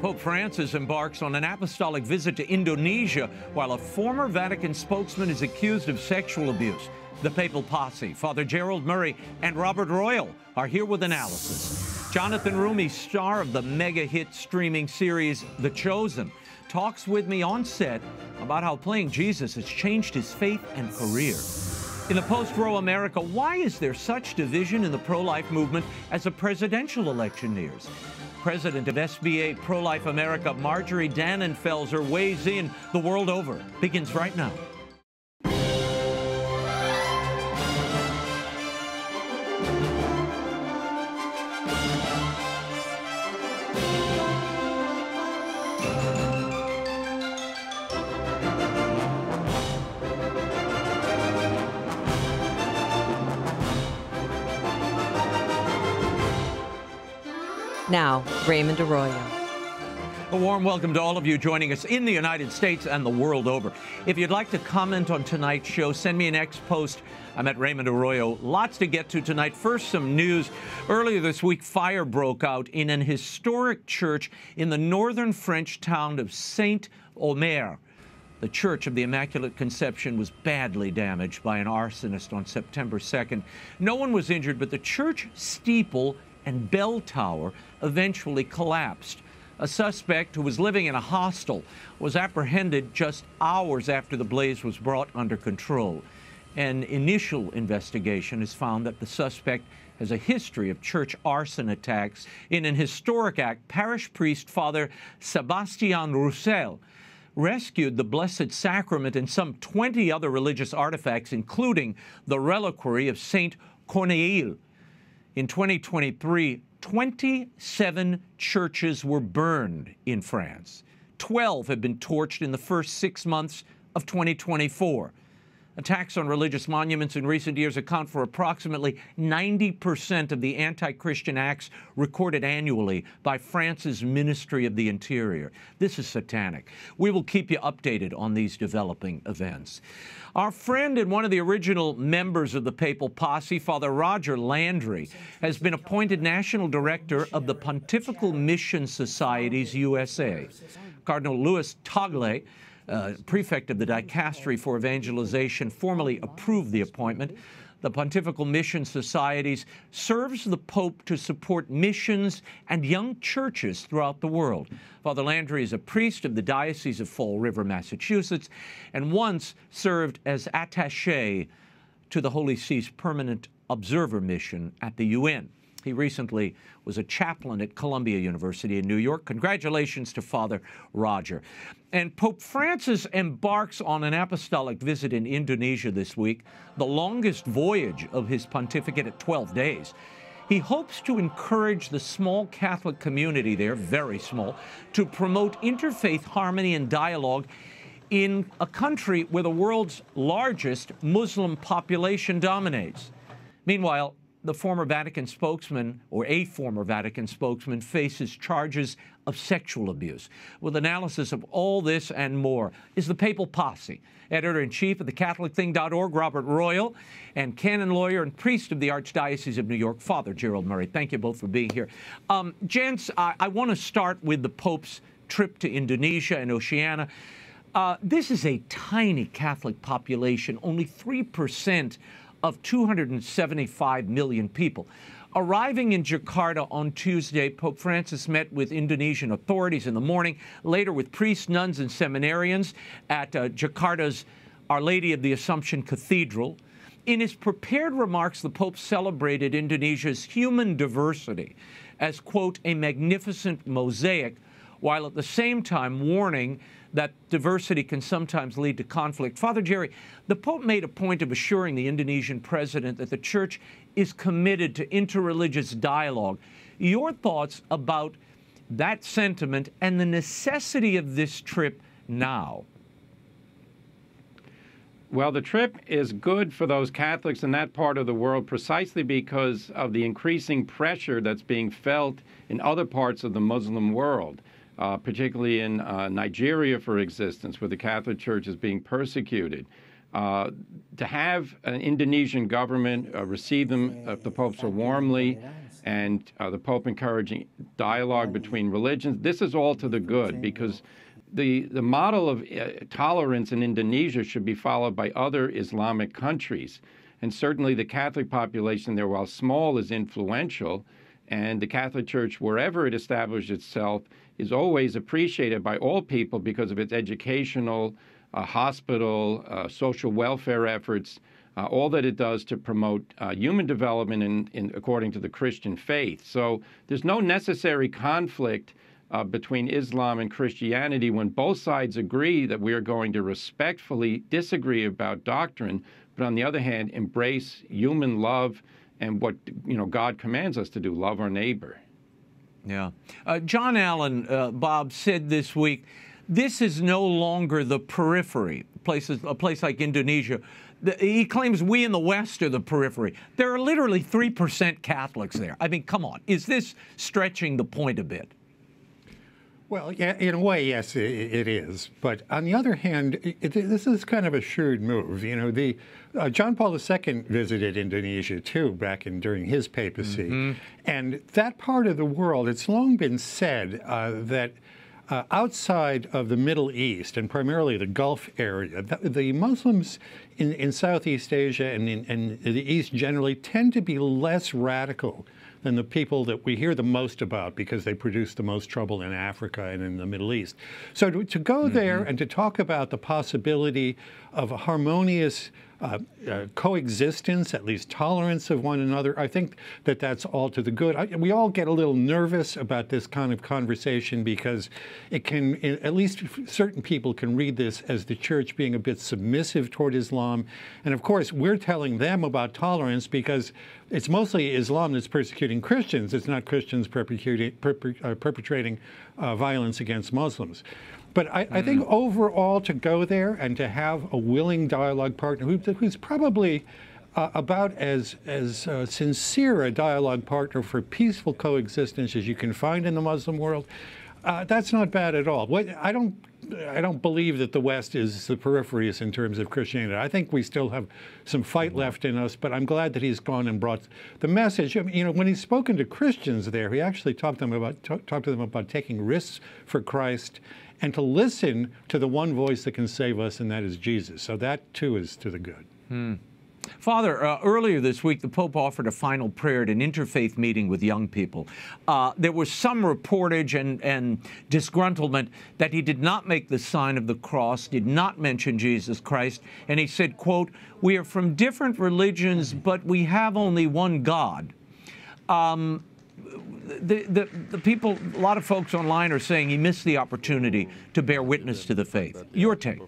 Pope Francis embarks on an apostolic visit to Indonesia while a former Vatican spokesman is accused of sexual abuse. The Papal Posse, Father Gerald Murray and Robert Royal, are here with analysis. Jonathan Roumie, star of the mega-hit streaming series The Chosen, talks with me on set about how playing Jesus has changed his faith and career. In the post-Roe America, why is there such division in the pro-life movement as a presidential election nears? President of SBA Pro-Life America, Marjorie Dannenfelser, weighs in. The world over begins right now. Now, Raymond Arroyo. A warm welcome to all of you joining us in the United States and the world over. If you'd like to comment on tonight's show, send me an X post. I'm at Raymond Arroyo. Lots to get to tonight. First, some news. Earlier this week, fire broke out in an historic church in the northern French town of Saint-Omer. The Church of the Immaculate Conception was badly damaged by an arsonist on September 2nd. No one was injured, but the church steeple and bell tower eventually collapsed. A suspect who was living in a hostel was apprehended just hours after the blaze was brought under control. An initial investigation has found that the suspect has a history of church arson attacks. In an historic act, parish priest Father Sebastian Roussel rescued the Blessed Sacrament and some 20 other religious artifacts, including the reliquary of Saint Corneille. In 2023, 27 churches were burned in France. 12 have been torched in the first 6 months of 2024. Attacks on religious monuments in recent years account for approximately 90% of the anti-Christian acts recorded annually by France's Ministry of the Interior. This is satanic. We will keep you updated on these developing events. Our friend and one of the original members of the Papal Posse, Father Roger Landry, has been appointed National Director of the Pontifical Mission Societies USA. Cardinal Louis Tagle, prefect of the Dicastery for Evangelization, formally approved the appointment. The Pontifical Mission Societies serves the Pope to support missions and young churches throughout the world. Father Landry is a priest of the Diocese of Fall River, Massachusetts, and once served as attaché to the Holy See's Permanent Observer Mission at the UN. He recently was a chaplain at Columbia University in New York. Congratulations to Father Roger. And Pope Francis embarks on an apostolic visit in Indonesia this week, the longest voyage of his pontificate at 12 days. He hopes to encourage the small Catholic community there, very small, to promote interfaith harmony and dialogue in a country where the world's largest Muslim population dominates. Meanwhile, the former Vatican spokesman, or a former Vatican spokesman, faces charges of sexual abuse. With analysis of all this and more is the Papal Posse. Editor-in-Chief of thecatholicthing.org, Robert Royal, and canon lawyer and priest of the Archdiocese of New York, Father Gerald Murray. Thank you both for being here. Gents, I want to start with the Pope's trip to Indonesia and Oceania. This is a tiny Catholic population, only 3% of 275 million people. Arriving in Jakarta on Tuesday, Pope Francis met with Indonesian authorities in the morning, later with priests, nuns, and seminarians at Jakarta's Our Lady of the Assumption Cathedral. In his prepared remarks, the Pope celebrated Indonesia's human diversity as, quote, a magnificent mosaic, while at the same time warning that diversity can sometimes lead to conflict. Father Jerry, the Pope made a point of assuring the Indonesian president that the Church is committed to interreligious dialogue. Your thoughts about that sentiment and the necessity of this trip now? Well, the trip is good for those Catholics in that part of the world precisely because of the increasing pressure that's being felt in other parts of the Muslim world. Particularly in Nigeria, for instance, where the Catholic Church is being persecuted. To have an Indonesian government receive them, the Pope, so warmly, and the Pope encouraging dialogue between religions. This is all to the good, because the model of tolerance in Indonesia should be followed by other Islamic countries. And certainly the Catholic population there, while small, is influential. And the Catholic Church, wherever it established itself, is always appreciated by all people because of its educational, hospital, social welfare efforts, all that it does to promote human development according to the Christian faith. So there's no necessary conflict between Islam and Christianity when both sides agree that we are going to respectfully disagree about doctrine, but on the other hand, embrace human love and what God commands us to do, love our neighbor. Yeah. John Allen, Bob, said this week, this is no longer the periphery, a place like Indonesia. He claims we in the West are the periphery. There are literally 3% Catholics there. I mean, come on. Is this stretching the point a bit? Well, yeah, in a way, yes, it is. But on the other hand, this is kind of a shrewd move. John Paul II visited Indonesia too during his papacy, and that part of the world, it's long been said that outside of the Middle East and primarily the Gulf area, the Muslims in Southeast Asia and in the East generally tend to be less radical than the people that we hear the most about because they produce the most trouble in Africa and in the Middle East. So to go there and to talk about the possibility of a harmonious coexistence, at least tolerance of one another, I think that that's all to the good. We all get a little nervous about this kind of conversation because it can, at least certain people can read this as the church being a bit submissive toward Islam. And of course, we're telling them about tolerance because it's mostly Islam that's persecuting Christians. It's not Christians perpetrating violence against Muslims. But I think overall to go there and to have a willing dialogue partner who's probably about as sincere a dialogue partner for peaceful coexistence as you can find in the Muslim world, that's not bad at all. I don't believe that the West is the peripheries in terms of Christianity. I think we still have some fight left in us, but I'm glad that he's gone and brought the message. I mean, when he's spoken to Christians there, he actually talked to them about taking risks for Christ and to listen to the one voice that can save us, and that is Jesus. So that, too, is to the good. Father, earlier this week, the Pope offered a final prayer at an interfaith meeting with young people. There was some reportage and disgruntlement that he did not make the sign of the cross, did not mention Jesus Christ, and he said, quote, "We are from different religions, but we have only one God." The people, a lot of folks online are saying he missed the opportunity to bear witness to the faith. Your take?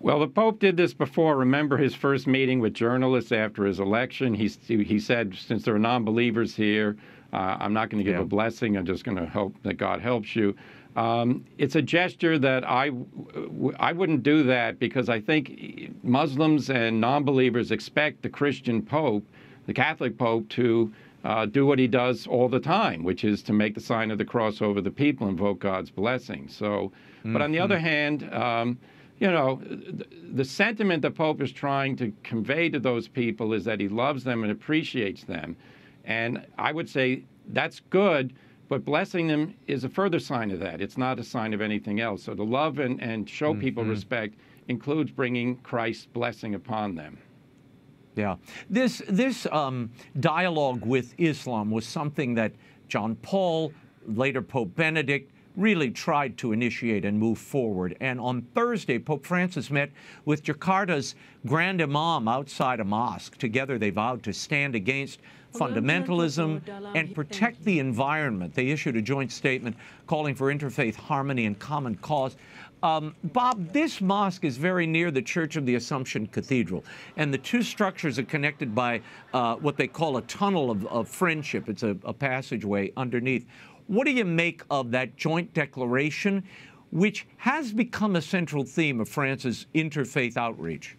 Well, the Pope did this before. Remember his first meeting with journalists after his election? He said, since there are non-believers here, I'm not going to give a blessing. I'm just going to hope that God helps you. It's a gesture that I wouldn't do that because I think Muslims and non-believers expect the Christian Pope, the Catholic Pope, to do what he does all the time, which is to make the sign of the cross over the people, invoke God's blessing. So, but on the other hand, the sentiment the Pope is trying to convey to those people is that he loves them and appreciates them. And I would say that's good, but blessing them is a further sign of that. It's not a sign of anything else. So to love and show people respect includes bringing Christ's blessing upon them. Yeah. This dialogue with Islam was something that John Paul, later Pope Benedict, really tried to initiate and move forward. And on Thursday, Pope Francis met with Jakarta's Grand Imam outside a mosque. Together, they vowed to stand against fundamentalism and protect the environment. They issued a joint statement calling for interfaith harmony and common cause. Bob, this mosque is very near the Church of the Assumption Cathedral, and the two structures are connected by what they call a tunnel of friendship. It's a passageway underneath. What do you make of that joint declaration, which has become a central theme of France's interfaith outreach?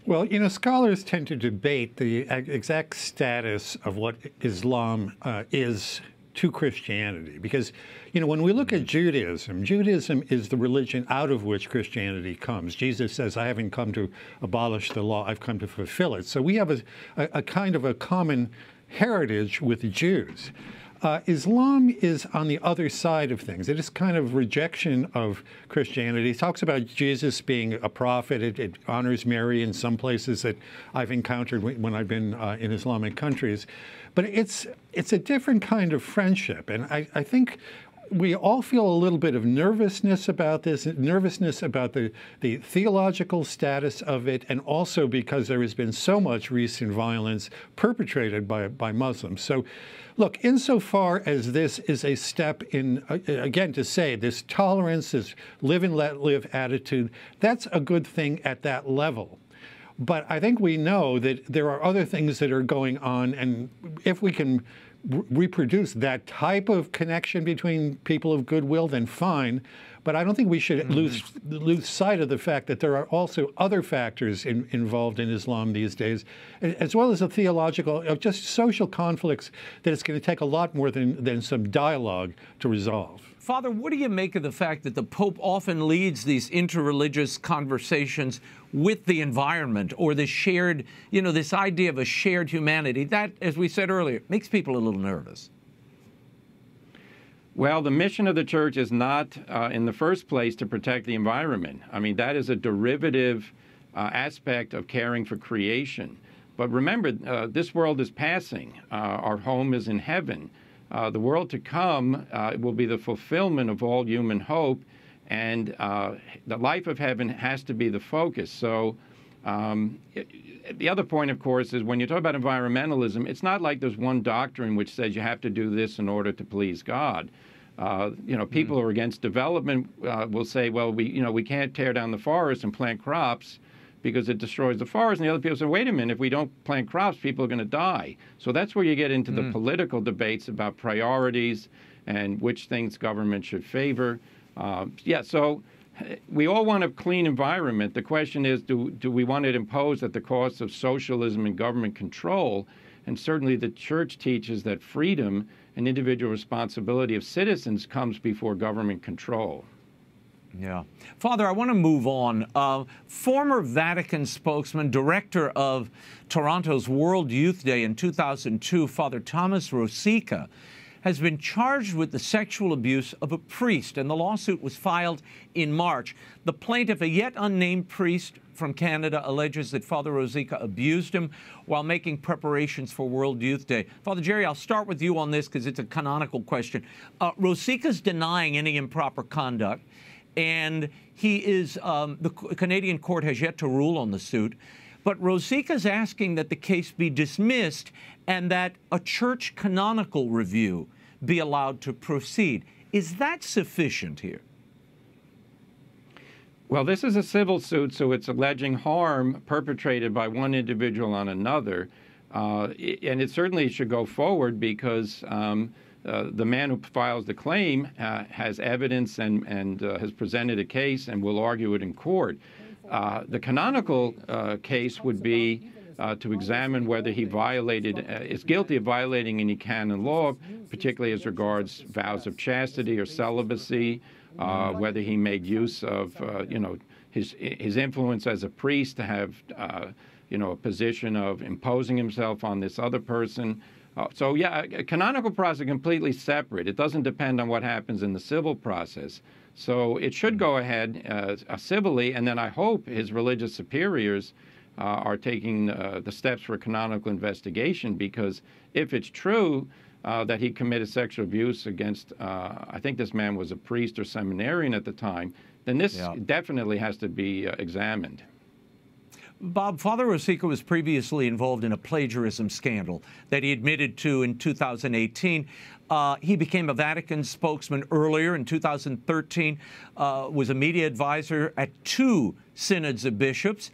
Well, scholars tend to debate the exact status of what Islam is to Christianity. Because, you know, when we look at Judaism, Judaism is the religion out of which Christianity comes. Jesus says, I haven't come to abolish the law, I've come to fulfill it. So we have a kind of a common heritage with the Jews. Islam is on the other side of things. It is kind of rejection of Christianity. It talks about Jesus being a prophet. It honors Mary in some places that I've encountered when I've been in Islamic countries. But it's a different kind of friendship. And I think we all feel a little bit of nervousness about this, nervousness about the theological status of it, and also because there has been so much recent violence perpetrated by Muslims. So, look, insofar as this is a step in, again, to say this tolerance, this live and let live attitude, that's a good thing at that level. But I think we know that there are other things that are going on, and if we can reproduce that type of connection between people of goodwill, then fine. But I don't think we should lose sight of the fact that there are also other factors involved in Islam these days, as well as the theological, just social conflicts that it's going to take a lot more than some dialogue to resolve. Father, what do you make of the fact that the Pope often leads these interreligious conversations with the environment, or the shared, you know, this idea of a shared humanity? That, as we said earlier, makes people a little nervous. Well, the mission of the church is not, in the first place, to protect the environment. I mean, that is a derivative aspect of caring for creation. But remember, this world is passing. Our home is in heaven. The world to come will be the fulfillment of all human hope, and the life of heaven has to be the focus. So the other point, of course, is when you talk about environmentalism, it's not like there's one doctrine which says you have to do this in order to please God. You know, people who are against development will say, well, we can't tear down the forest and plant crops because it destroys the forest. And the other people say, wait a minute, if we don't plant crops, people are going to die. So that's where you get into the political debates about priorities and which things government should favor. So we all want a clean environment. The question is, do we want it imposed at the cost of socialism and government control? And certainly the church teaches that freedom and individual responsibility of citizens comes before government control. Yeah. Father, I want to move on. Former Vatican spokesman, director of Toronto's World Youth Day in 2002, Father Thomas Rosica, has been charged with the sexual abuse of a priest, and the lawsuit was filed in March. The plaintiff, a yet unnamed priest from Canada, alleges that Father Rosica abused him while making preparations for World Youth Day. Father Jerry, I'll start with you on this because it's a canonical question. Rosica's denying any improper conduct, and he is, the Canadian court has yet to rule on the suit, but Rosica's asking that the case be dismissed and that a church canonical review be allowed to proceed. Is that sufficient here? Well, this is a civil suit, so it's alleging harm perpetrated by one individual on another. And it certainly should go forward because the man who files the claim has evidence and has presented a case and will argue it in court. The canonical case would be to examine whether he is guilty of violating any canon law, particularly as regards vows of chastity or celibacy, whether he made use of, his influence as a priest to have, a position of imposing himself on this other person. A canonical process is completely separate. It doesn't depend on what happens in the civil process. So it should go ahead civilly, and then I hope his religious superiors are taking the steps for a canonical investigation, because if it's true that he committed sexual abuse against, I think this man was a priest or seminarian at the time, then this definitely has to be examined. Bob, Father Rosica was previously involved in a plagiarism scandal that he admitted to in 2018. He became a Vatican spokesman earlier in 2013, was a media advisor at 2 synods of bishops.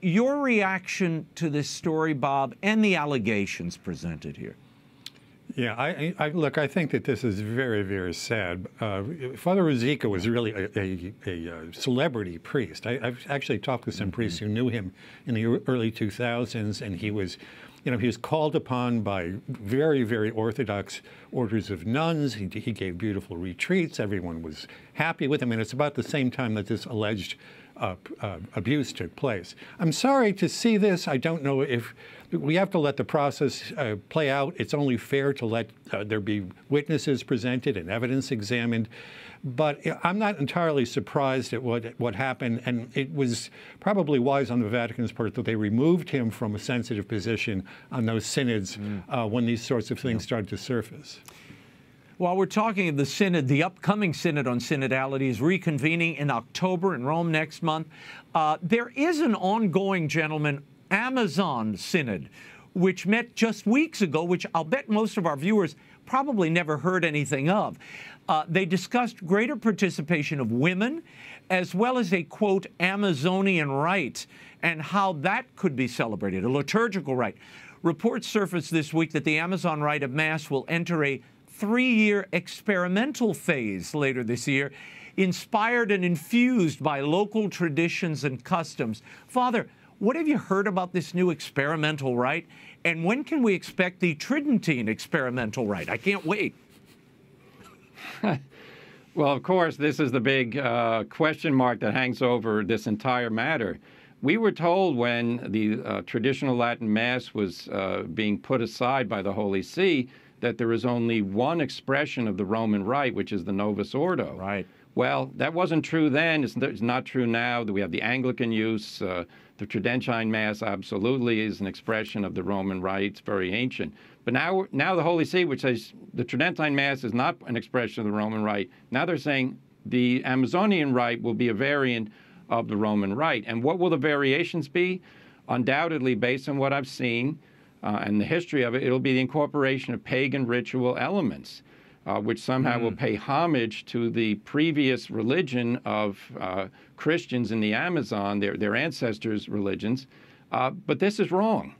Your reaction to this story, Bob, and the allegations presented here? Yeah, look, I think that this is very, very sad. Father Rosica was really a celebrity priest. I've actually talked with some priests who knew him in the early 2000s, and he was You know, he was called upon by very, very orthodox orders of nuns. He gave beautiful retreats. Everyone was happy with him. And it's about the same time that this alleged abuse took place. I'm sorry to see this. I don't know if we have to let the process play out. It's only fair to let there be witnesses presented and evidence examined. But I'm not entirely surprised at what happened, and it was probably wise on the Vatican's part that they removed him from a sensitive position on those synods when these sorts of things started to surface. While we're talking of the synod, the upcoming synod on synodality is reconvening in October in Rome next month. There is an ongoing, gentlemen, Amazon synod, which met just weeks ago, which I'll bet most of our viewers probably never heard anything of. They discussed greater participation of women, as well as a, quote, Amazonian rite, and how that could be celebrated, a liturgical rite. Reports surfaced this week that the Amazon rite of Mass will enter a 3-year experimental phase later this year, inspired and infused by local traditions and customs. Father, what have you heard about this new experimental rite? And when can we expect the Tridentine experimental rite? I can't wait. Well, of course, this is the big question mark that hangs over this entire matter. We were told when the traditional Latin Mass was being put aside by the Holy See that there is only one expression of the Roman Rite, which is the Novus Ordo. Right. Well, that wasn't true then. It's not true now. We have the Anglican use. The Tridentine Mass absolutely is an expression of the Roman Rite. It's very ancient. But now the Holy See, which says the Tridentine Mass is not an expression of the Roman Rite, now they're saying the Amazonian Rite will be a variant of the Roman Rite. And what will the variations be? Undoubtedly, based on what I've seen and the history of it, it'll be the incorporation of pagan ritual elements, which somehow will pay homage to the previous religion of Christians in the Amazon, their ancestors' religions. But this is wrong.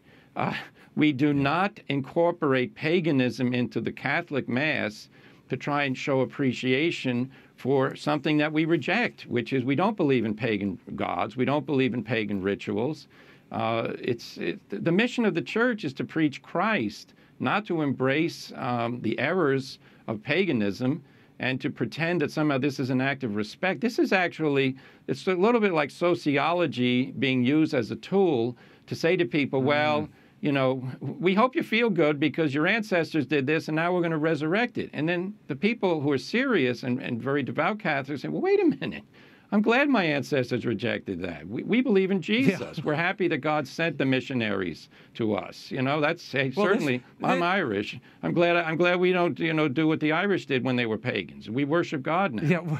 We do not incorporate paganism into the Catholic Mass to try and show appreciation for something that we reject, which is we don't believe in pagan gods. We don't believe in pagan rituals. The mission of the Church is to preach Christ, not to embrace the errors of paganism and to pretend that somehow this is an act of respect. This is actually, it's a little bit like sociology being used as a tool to say to people, well, you know, we hope you feel good because your ancestors did this and now we're going to resurrect it. And then the people who are serious and very devout Catholics say, well, wait a minute. I'm glad my ancestors rejected that. We believe in Jesus. Yeah. We're happy that God sent the missionaries to us. You know, that's certainly. I'm Irish. I'm glad we don't do what the Irish did when they were pagans. We worship God now. Yeah.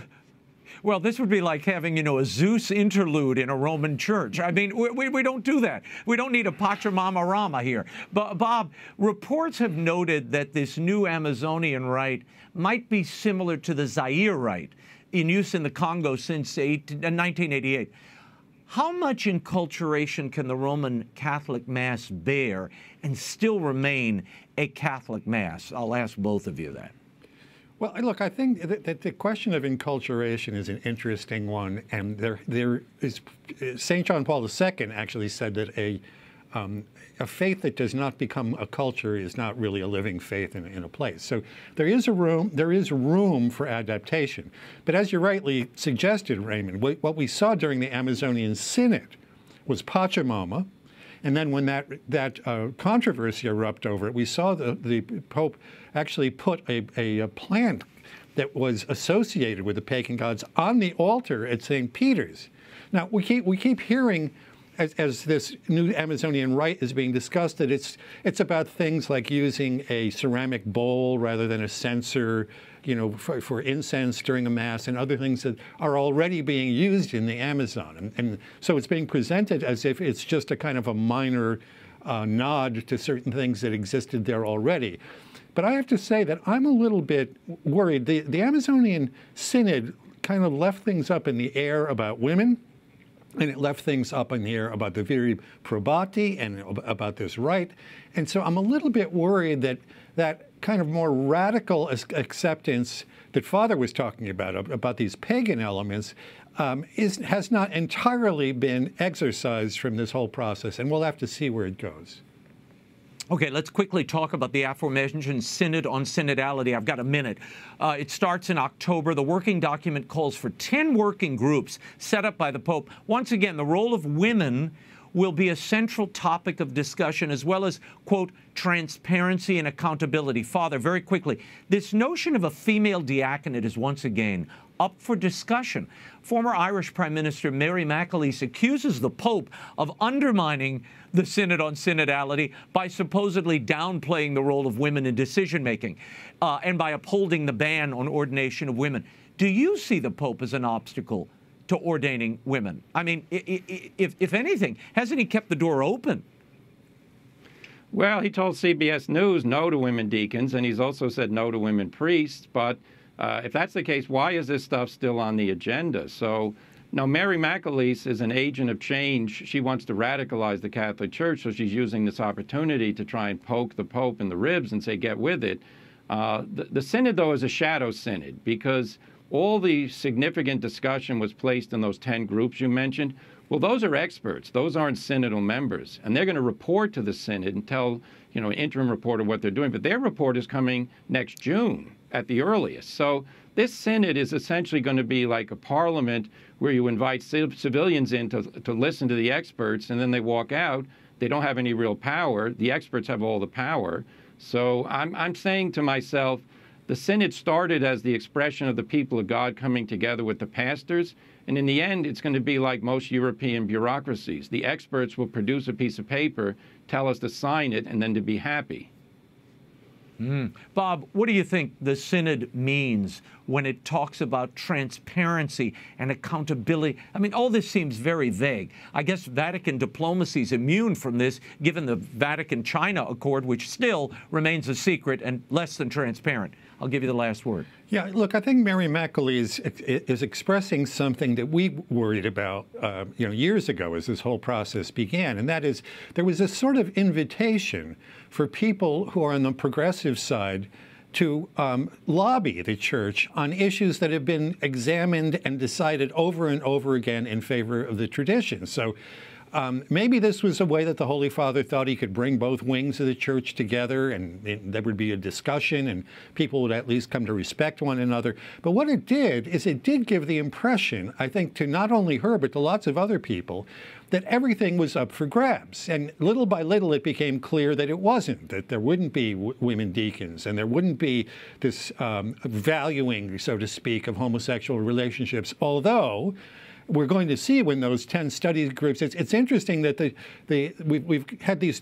Well, this would be like having, a Zeus interlude in a Roman church. I mean, we don't do that. We don't need a Pachamama Rama here. But, Bob, reports have noted that this new Amazonian rite might be similar to the Zaire rite in use in the Congo since 1988. How much enculturation can the Roman Catholic Mass bear and still remain a Catholic Mass? I'll ask both of you that. Well, look, I think that the question of enculturation is an interesting one, and there is St. John Paul II actually said that a faith that does not become a culture is not really a living faith in a place. So there is room for adaptation. But as you rightly suggested, Raymond, what we saw during the Amazonian Synod was Pachamama. And then when that controversy erupted over it, we saw the Pope actually put a plant that was associated with the pagan gods on the altar at St. Peter's. Now, we keep hearing, as this new Amazonian rite is being discussed, that it's about things like using a ceramic bowl rather than a censer, for incense during a Mass, and other things that are already being used in the Amazon. And so it's being presented as if it's just a kind of a minor nod to certain things that existed there already. But I have to say that I'm a little bit worried. The Amazonian Synod kind of left things up in the air about women, and it left things up in the air about the viri probati and about this rite. And so I'm a little bit worried that kind of more radical acceptance that Father was talking about these pagan elements, has not entirely been exercised from this whole process, and we'll have to see where it goes. Okay, let's quickly talk about the aforementioned Synod on Synodality. I've got a minute. It starts in October. The working document calls for 10 working groups set up by the Pope. Once again, the role of women will be a central topic of discussion, as well as, quote, transparency and accountability. Father, very quickly, this notion of a female diaconate is once again up for discussion. Former Irish Prime Minister Mary McAleese accuses the Pope of undermining the Synod on Synodality by supposedly downplaying the role of women in decision-making and by upholding the ban on ordination of women. Do you see the Pope as an obstacle to ordaining women? I mean, if anything, hasn't he kept the door open? Well, he told CBS News no to women deacons, and he's also said no to women priests. But if that's the case, why is this stuff still on the agenda? So, now, Mary McAleese is an agent of change. She wants to radicalize the Catholic Church, so she's using this opportunity to try and poke the Pope in the ribs and say, get with it. The Synod, though, is a shadow synod because all the significant discussion was placed in those 10 groups you mentioned. Well, those are experts. Those aren't synodal members. And they're going to report to the Synod and tell, an interim report of what they're doing. But their report is coming next June at the earliest. So this Synod is essentially going to be like a parliament where you invite civilians in to listen to the experts, and then they walk out. They don't have any real power. The experts have all the power. So I'm saying to myself, the Synod started as the expression of the people of God coming together with the pastors, and in the end, it's going to be like most European bureaucracies. The experts will produce a piece of paper, tell us to sign it, and then to be happy. Bob, what do you think the Synod means when it talks about transparency and accountability? I mean, all this seems very vague. I guess Vatican diplomacy is immune from this, given the Vatican-China Accord, which still remains a secret and less than transparent. I'll give you the last word. Yeah, look, I think Mary McAleese is expressing something that we worried about, years ago as this whole process began, and that is there was a sort of invitation for people who are on the progressive side to lobby the church on issues that have been examined and decided over and over again in favor of the tradition. So maybe this was a way that the Holy Father thought he could bring both wings of the church together, and there would be a discussion and people would at least come to respect one another. But what it did is it did give the impression, I think, to not only her but to lots of other people, that everything was up for grabs. And little by little it became clear that it wasn't, that there wouldn't be women deacons and there wouldn't be this valuing, so to speak, of homosexual relationships, although we're going to see when those 10 study groups. It's interesting that we've had these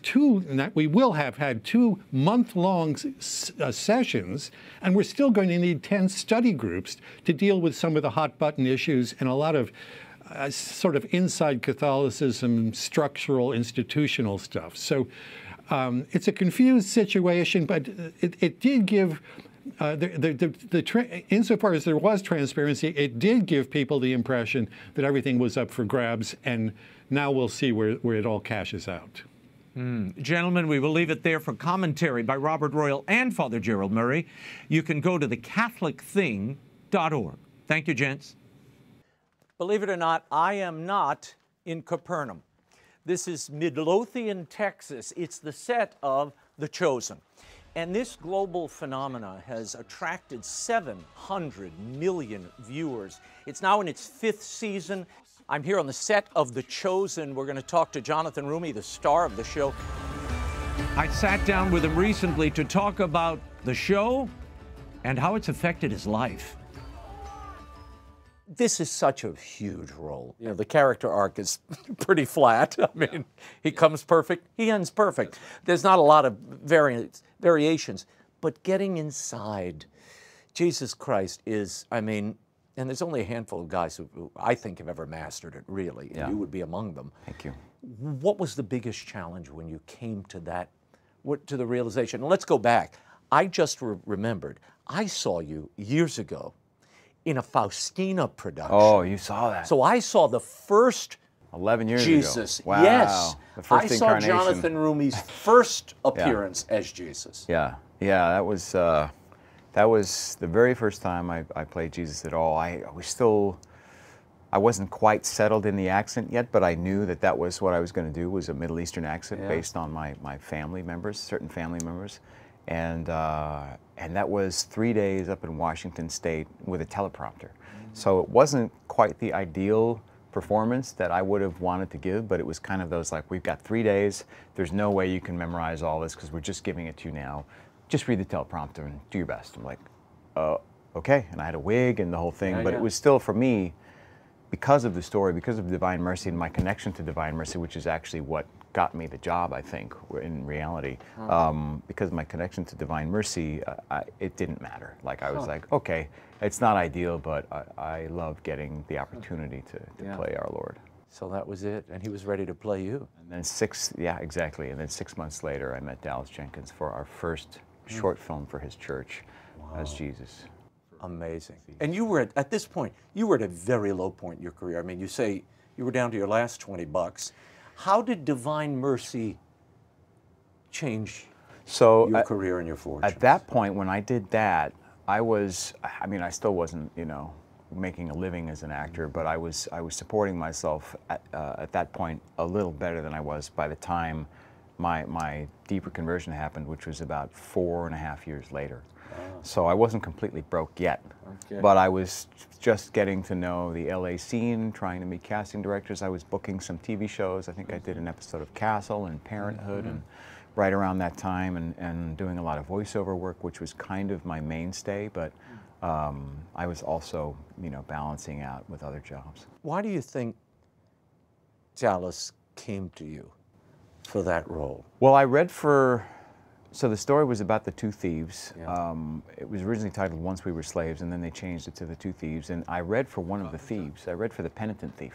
we will have had 2 month-long sessions, and we're still going to need 10 study groups to deal with some of the hot-button issues and a lot of sort of inside Catholicism, structural, institutional stuff. So it's a confused situation, but it did give. Insofar as there was transparency, it did give people the impression that everything was up for grabs, and now we'll see where it all cashes out. Gentlemen, we will leave it there for commentary by Robert Royal and Father Gerald Murray. You can go to thecatholicthing.org. Thank you, gents. Believe it or not, I am not in Capernaum. This is Midlothian, Texas. It's the set of The Chosen. And this global phenomena has attracted 700 million viewers. It's now in its 5th season. I'm here on the set of The Chosen. We're going to talk to Jonathan Roumie, the star of the show. I sat down with him recently to talk about the show and how it's affected his life. This is such a huge role. You know, the character arc is pretty flat. I mean, he comes perfect, he ends perfect. There's not a lot of variations, but getting inside Jesus Christ is, I mean, and there's only a handful of guys who I think have ever mastered it, really, and you would be among them. Thank you. What was the biggest challenge when you came to that, to the realization? And let's go back. I just remembered, I saw you years ago in a Faustina production. Oh, you saw that. So I saw the first 11 years Jesus. ago. Wow. Yes. The first I saw Jonathan Roumie's first appearance as Jesus. Yeah. Yeah, that was the very first time I played Jesus at all. I I wasn't quite settled in the accent yet, but I knew that that was what I was going to do, was a Middle Eastern accent based on my family members, certain family members. And that was 3 days up in Washington State with a teleprompter. So it wasn't quite the ideal performance that I would have wanted to give, but it was kind of those like, we've got 3 days, there's no way you can memorize all this because we're just giving it to you now. Just read the teleprompter and do your best. I'm like, okay. And I had a wig and the whole thing, but it was still, for me, because of the story, because of Divine Mercy and my connection to Divine Mercy, which is actually what got me the job, I think, in reality. Because of my connection to Divine Mercy, it didn't matter. Like, I was like, okay, it's not ideal, but I love getting the opportunity to play our Lord. So that was it, and he was ready to play you. And then exactly. And then 6 months later, I met Dallas Jenkins for our first short film for his church as Jesus. Amazing. And you were, at this point, you were at a very low point in your career. I mean, you say you were down to your last 20 bucks. How did Divine Mercy change your career and your fortune? At that point, when I did that, I still wasn't, making a living as an actor, but I was supporting myself at that point a little better than I was by the time my deeper conversion happened, which was about 4.5 years later. So I wasn't completely broke yet, but I was just getting to know the LA scene, trying to meet casting directors. I was booking some TV shows. I think I did an episode of Castle and Parenthood and right around that time, and doing a lot of voiceover work, which was kind of my mainstay, but I was also, balancing out with other jobs. Why do you think Dallas came to you for that role? Well, I read so the story was about the two thieves. It was originally titled Once We Were Slaves, and then they changed it to The Two Thieves. And I read for one of the thieves. I read for the penitent thief,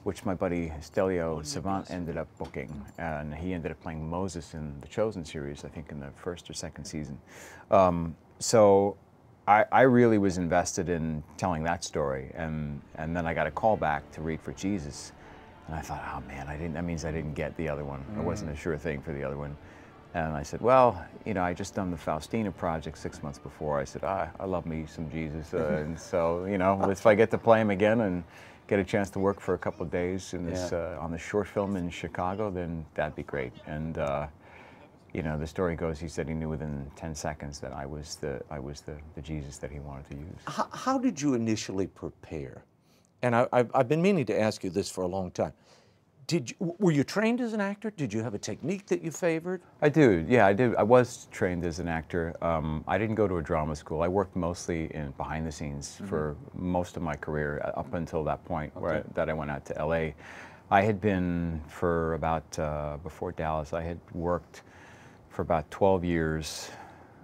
which my buddy Stelio Savant ended up booking. And he ended up playing Moses in the Chosen series, I think in the first or second season. So I really was invested in telling that story. And then I got a call back to read for Jesus. And I thought, oh man, that means I didn't get the other one. I wasn't a sure thing for the other one. And I said, well, I just done the Faustina project 6 months before. I said, I love me some Jesus. And so, if I get to play him again and get a chance to work for a couple of days in this, on the short film in Chicago, then that'd be great. And, the story goes, he said he knew within 10 seconds that I was the Jesus that he wanted to use. How did you initially prepare? And I've been meaning to ask you this for a long time. Were you trained as an actor? Did you have a technique that you favored? I do, yeah, I did. I was trained as an actor. I didn't go to a drama school. I worked mostly behind the scenes for most of my career up until that point that I went out to LA. I had been for about, before Dallas, I had worked for about 12 years,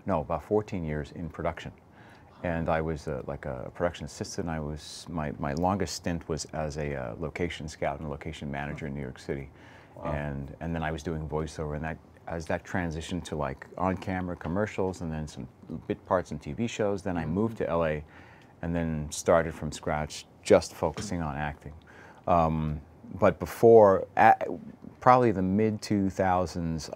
no, about 14 years in production. And I was like a production assistant. My longest stint was as a location scout and location manager in New York City. Wow. And then I was doing voiceover, and as that transitioned to like on-camera commercials and then some bit parts in TV shows, then I moved to LA and then started from scratch, just focusing on acting. But before, probably the mid-2000s,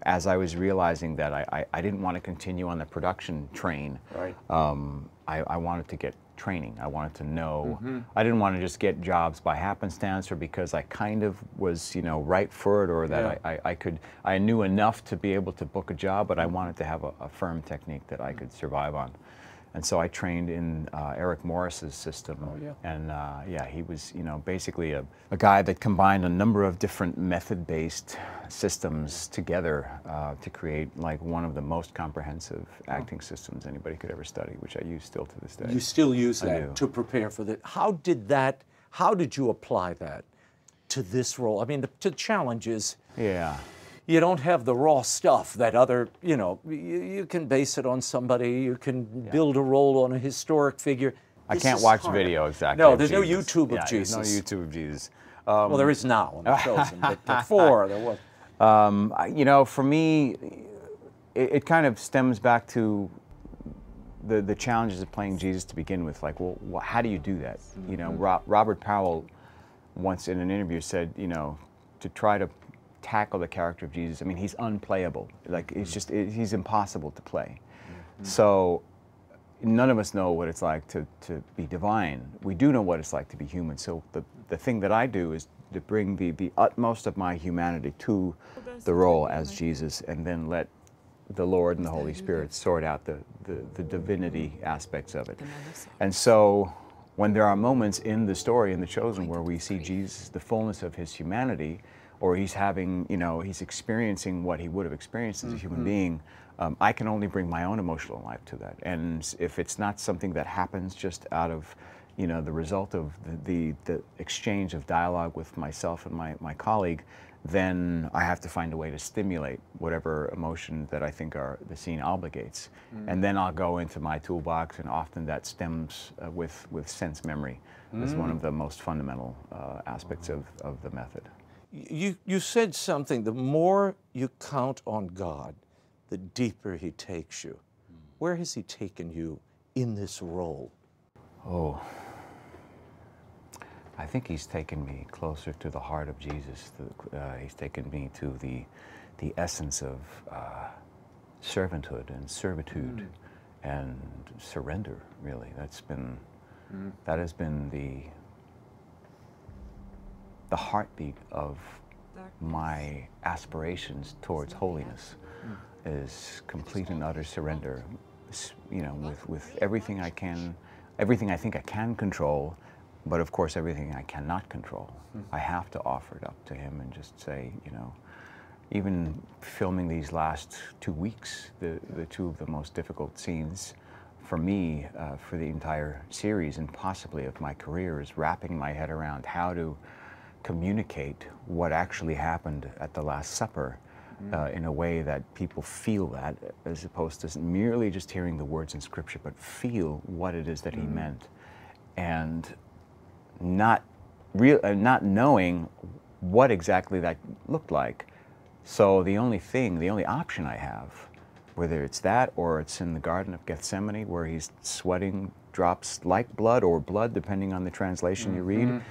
as I was realizing that I didn't want to continue on the production train, I wanted to get training. I wanted to know. I didn't want to just get jobs by happenstance or because I kind of was, right for it, or that I knew enough to be able to book a job, but I wanted to have a firm technique that I could survive on. And so I trained in Eric Morris's system, and he was, basically a guy that combined a number of different method-based systems together to create like one of the most comprehensive acting systems anybody could ever study, which I use still to this day. You still use that to prepare for that. How did you apply that to this role? I mean, the challenge is, you don't have the raw stuff that you can base it on somebody, you can build a role on a historic figure. I can't watch video exactly. No, there's no YouTube of Jesus. There's no YouTube of Jesus. Well, there is now on the Chosen, but before there was. For me, it kind of stems back to the challenges of playing Jesus to begin with. Like, well, how do you do that? Robert Powell once in an interview said, to try to tackle the character of Jesus, I mean, he's unplayable. Like, he's impossible to play. So none of us know what it's like to be divine. We do know what it's like to be human. So the thing that I do is to bring the utmost of my humanity to the role as Jesus, and then let the Lord and the Holy Spirit sort out the divinity aspects of it. And so when there are moments in the story, in The Chosen, where we see Jesus, the fullness of his humanity, or he's having, you know, he's experiencing what he would have experienced as a human being, I can only bring my own emotional life to that. And if it's not something that happens just out of, you know, the result of the exchange of dialogue with myself and my colleague, then I have to find a way to stimulate whatever emotion that I think the scene obligates. And then I'll go into my toolbox, and often that stems with sense memory as one of the most fundamental aspects of the method. You said something, the more you count on God, the deeper he takes you. Where has he taken you in this role? Oh, I think he's taken me closer to the heart of Jesus. He's taken me to the essence of servanthood and servitude and surrender, really. That has been the heartbeat of my aspirations towards holiness, is complete and utter surrender, you know, with everything I think I can control, but of course everything I cannot control. I have to offer it up to him and just say, you know, even filming these last 2 weeks, the two of the most difficult scenes for me, for the entire series and possibly of my career, is wrapping my head around how to communicate what actually happened at the Last Supper in a way that people feel that, as opposed to merely just hearing the words in Scripture, but feel what it is that he meant, and not knowing what exactly that looked like. So the only option I have, whether it's that or it's in the Garden of Gethsemane where he's sweating drops like blood or blood, depending on the translation you read,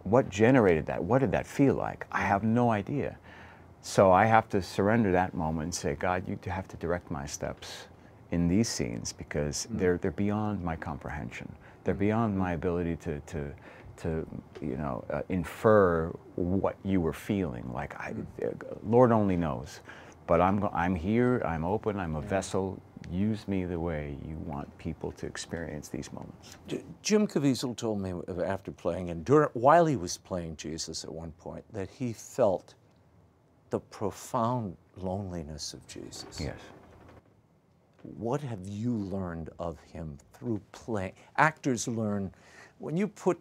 what generated that? What did that feel like? I have no idea. So I have to surrender that moment and say, God, you have to direct my steps in these scenes, because they're beyond my comprehension. They're beyond my ability to you know, infer what you were feeling. Like, Lord only knows. But I'm here, I'm open, I'm a vessel. Use me the way you want people to experience these moments. Jim Caviezel told me after playing, and while he was playing Jesus at one point, that he felt the profound loneliness of Jesus. Yes. What have you learned of him through playing? Actors learn, when you put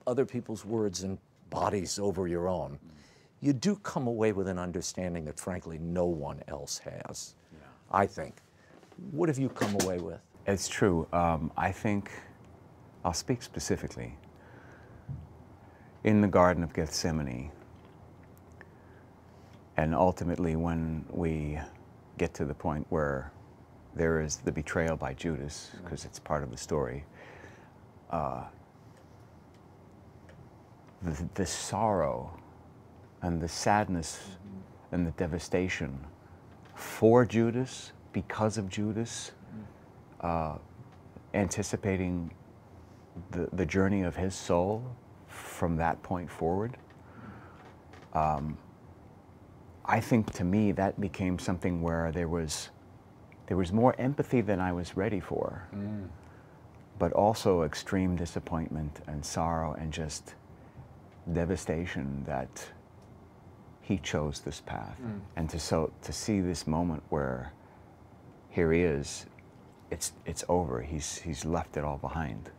other people's words and bodies over your own, you do come away with an understanding that, frankly, no one else has, I think. What have you come away with? It's true. I think, I'll speak specifically. In the Garden of Gethsemane, and ultimately when we get to the point where there is the betrayal by Judas, because it's part of the story, the sorrow and the sadness and the devastation for Judas, because of Judas, anticipating the journey of his soul from that point forward. I think, to me, that became something where there was more empathy than I was ready for, but also extreme disappointment and sorrow and just devastation that he chose this path. And to see this moment where here he is, it's over. He's left it all behind.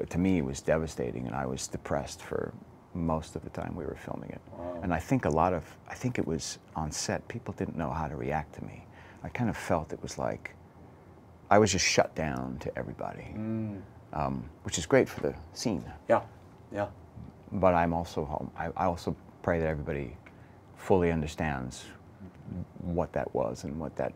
To me, it was devastating, and I was depressed for most of the time we were filming it. Wow. And I think it was on set, people didn't know how to react to me. I kind of felt it was like I was just shut down to everybody, which is great for the scene. Yeah, yeah. But I'm also home. I also pray that everybody fully understands what that was and what that,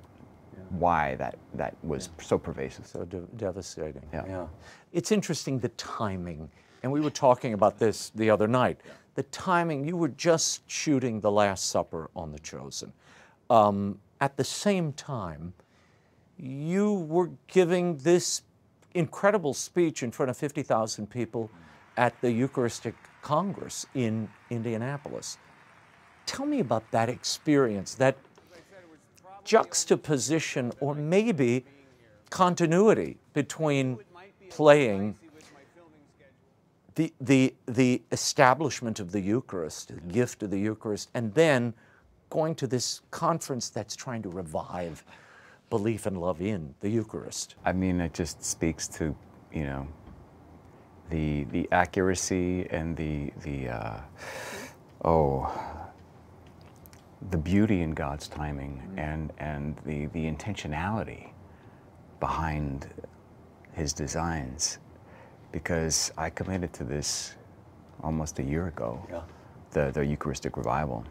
why that was so pervasive. So devastating. Yeah. It's interesting, the timing, and we were talking about this the other night. The timing, you were just shooting The Last Supper on The Chosen. At the same time, you were giving this incredible speech in front of 50,000 people at the Eucharistic Congress in Indianapolis. Tell me about that experience, that juxtaposition or maybe continuity between playing the establishment of the Eucharist, the gift of the Eucharist, and then going to this conference that's trying to revive belief and love in the Eucharist. I mean, it just speaks to, you know, the accuracy and the beauty in God's timing, and the intentionality behind His designs. Because I committed to this almost a year ago, the Eucharistic revival,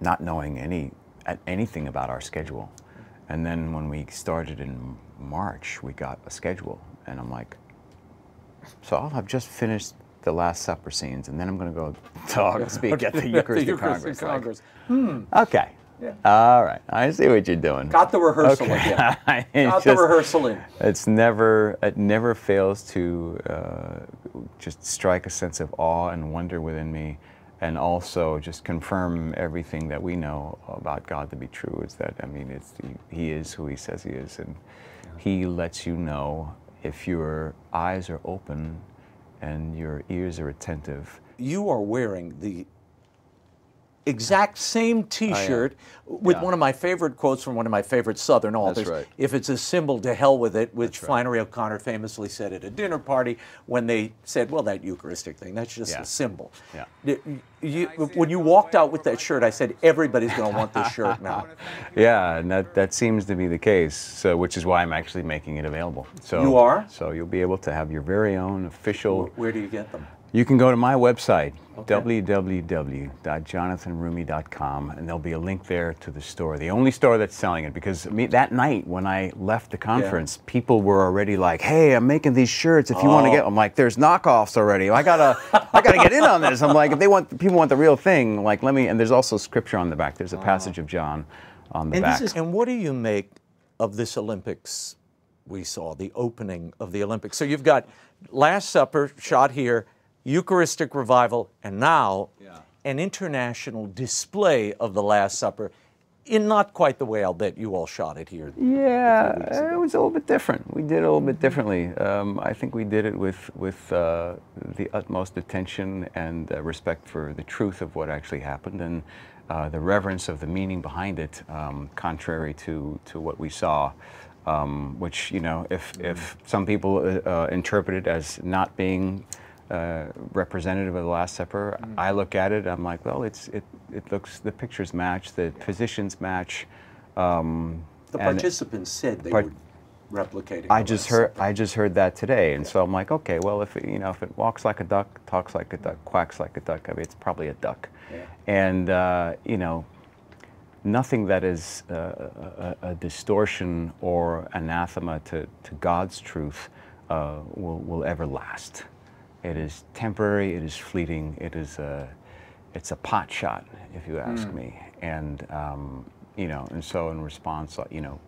not knowing anything about our schedule. And then when we started in March, we got a schedule, and I'm like, so I'll have just finished the Last Supper scenes, and then I'm going to go speak at the Eucharistic Congress. Like, okay. Yeah. All right, I see what you're doing. Got the rehearsal again. Got the rehearsal in. It never fails to just strike a sense of awe and wonder within me, and also just confirm everything that we know about God to be true. Is that, I mean, He is who He says He is, and He lets you know if your eyes are open and your ears are attentive. You are wearing the exact same T-shirt with one of my favorite quotes from one of my favorite Southern authors. That's right. If it's a symbol, to hell with it, which Flannery O'Connor famously said at a dinner party when they said, well, that Eucharistic thing, that's just a symbol. Yeah. When you walked out with that shirt, I said, everybody's going to want this shirt now. Yeah, and that seems to be the case, so, which is why I'm actually making it available. So, you are? So you'll be able to have your very own official... Where do you get them? You can go to my website, www.jonathanroumie.com, and there'll be a link there to the store, the only store that's selling it. Because that night when I left the conference, people were already like, "Hey, I'm making these shirts. If you want to get," I'm like, "There's knockoffs already. I gotta get in on this." I'm like, "If people want the real thing, like let me." And there's also scripture on the back. There's a passage of John on the back. And what do you make of this Olympics we saw, the opening of the Olympics? So you've got Last Supper shot here, Eucharistic revival, and now an international display of the Last Supper in not quite the way I'll bet you all shot it here. Yeah, it was a little bit different. We did it a little bit differently. I think we did it with the utmost attention and respect for the truth of what actually happened, and the reverence of the meaning behind it, contrary to what we saw. Which, you know, if some people interpret it as not being representative of the Last Supper, I look at it, I'm like, well, it looks, the pictures match, the positions match. The participants said they would replicate it. I just heard that today, and so I'm like, okay, well, if it walks like a duck, talks like a duck, quacks like a duck, I mean, it's probably a duck. Yeah. And you know, nothing that is a distortion or anathema to God's truth will ever last. It is temporary, it is fleeting, it's a pot shot, if you ask me. And you know, and so in response, you know,